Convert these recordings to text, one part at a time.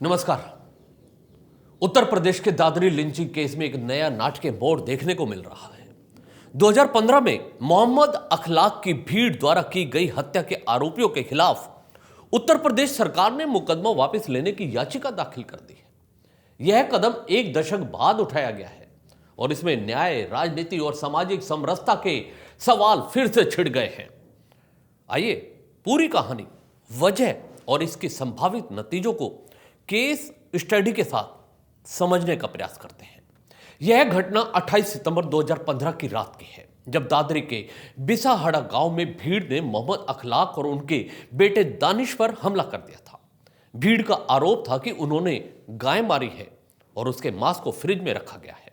नमस्कार। उत्तर प्रदेश के Dadri lynching case में एक नया नाटकीय मोड़ देखने को मिल रहा है। 2015 में मोहम्मद अखलाक की भीड़ द्वारा की गई हत्या के आरोपियों के खिलाफ उत्तर प्रदेश सरकार ने मुकदमा वापस लेने की याचिका दाखिल कर दी है। यह कदम एक दशक बाद उठाया गया है और इसमें न्याय, राजनीति और सामाजिक समरसता के सवाल फिर से छिड़ गए हैं। आइए पूरी कहानी, वजह और इसके संभावित नतीजों को केस स्टडी के साथ समझने का प्रयास करते हैं। यह घटना 28 सितंबर 2015 की रात की है, जब दादरी के बिसाहड़ा गांव में भीड़ ने मोहम्मद अखलाक और उनके बेटे दानिश पर हमला कर दिया था। भीड़ का आरोप था कि उन्होंने गाय मारी है और उसके मांस को फ्रिज में रखा गया है।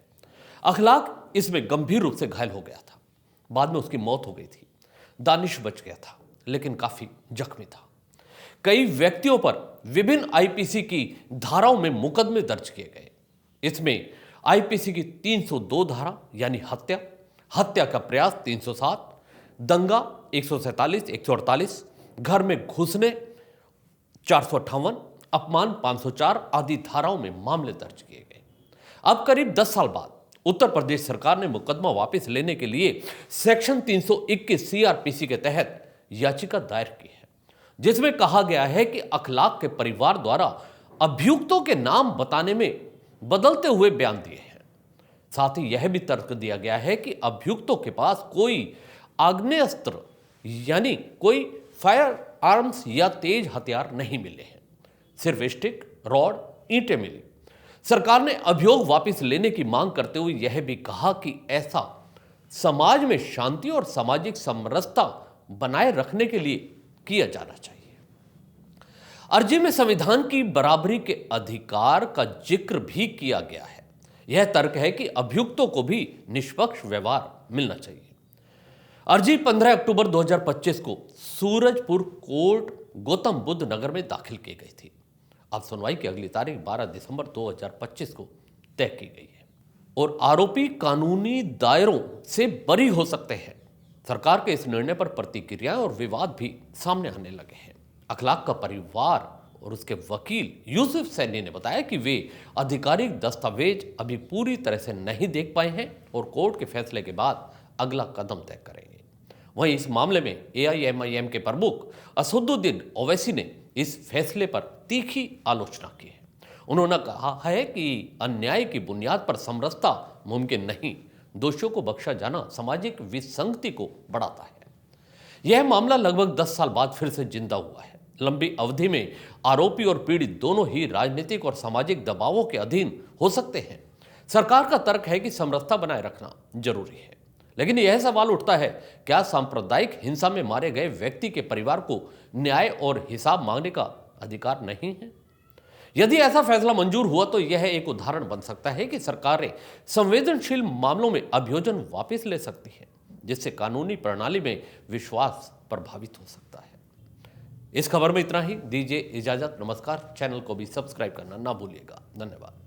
अखलाक इसमें गंभीर रूप से घायल हो गया था। बाद में उसकी मौत हो गई थी। दानिश बच गया था, लेकिन काफी जख्मी था। कई व्यक्तियों पर विभिन्न आईपीसी की धाराओं में मुकदमे दर्ज किए गए। इसमें आईपीसी की 302 धारा यानी हत्या, हत्या का प्रयास 307, दंगा 147, 148, घर में घुसने 458, अपमान 504 आदि धाराओं में मामले दर्ज किए गए। अब करीब 10 साल बाद उत्तर प्रदेश सरकार ने मुकदमा वापस लेने के लिए सेक्शन 321 सीआरपीसी के तहत याचिका दायर की है, जिसमें कहा गया है कि अखलाक के परिवार द्वारा अभियुक्तों के नाम बताने में बदलते हुए बयान दिए हैं। साथ ही यह भी तर्क दिया गया है कि अभियुक्तों के पास कोई आग्नेयास्त्र यानी कोई फायर आर्म्स या तेज हथियार नहीं मिले हैं, सिर्फ स्टिक, रॉड, ईंटें मिली। सरकार ने अभियोग वापस लेने की मांग करते हुए यह भी कहा कि ऐसा समाज में शांति और सामाजिक समरसता बनाए रखने के लिए किया जाना चाहिए। अर्जी में संविधान की बराबरी के अधिकार का जिक्र भी किया गया है। यह तर्क है कि अभियुक्तों को भी निष्पक्ष व्यवहार मिलना चाहिए। अर्जी 15 अक्टूबर 2025 को सूरजपुर कोर्ट गौतम बुद्ध नगर में दाखिल की गई थी। अब सुनवाई की अगली तारीख 12 दिसंबर 2025 को तय की गई है और आरोपी कानूनी दायरों से बरी हो सकते हैं। सरकार के इस निर्णय पर प्रतिक्रियाएं और विवाद भी सामने आने लगे हैं। अखलाक का परिवार और उसके वकील यूसुफ सैनी ने बताया कि वे आधिकारिक दस्तावेज अभी पूरी तरह से नहीं देख पाए हैं और कोर्ट के फैसले के बाद अगला कदम तय करेंगे। वहीं इस मामले में एआईएमआईएम के प्रमुख असदुद्दीन ओवैसी ने इस फैसले पर तीखी आलोचना की है। उन्होंने कहा है कि अन्याय की बुनियाद पर समरसता मुमकिन नहीं, दोषियों को बख्शा जाना सामाजिक विसंगति को बढ़ाता है। यह मामला लगभग 10 साल बाद फिर से जिंदा हुआ है। लंबी अवधि में आरोपी और पीड़ित दोनों ही राजनीतिक और सामाजिक दबावों के अधीन हो सकते हैं। सरकार का तर्क है कि समरसता बनाए रखना जरूरी है, लेकिन यह सवाल उठता है, क्या सांप्रदायिक हिंसा में मारे गए व्यक्ति के परिवार को न्याय और हिसाब मांगने का अधिकार नहीं है? यदि ऐसा फैसला मंजूर हुआ तो यह एक उदाहरण बन सकता है कि सरकारें संवेदनशील मामलों में अभियोजन वापस ले सकती हैं, जिससे कानूनी प्रणाली में विश्वास प्रभावित हो सकता है। इस खबर में इतना ही। दीजिए इजाजत। नमस्कार। चैनल को भी सब्सक्राइब करना ना भूलिएगा। धन्यवाद।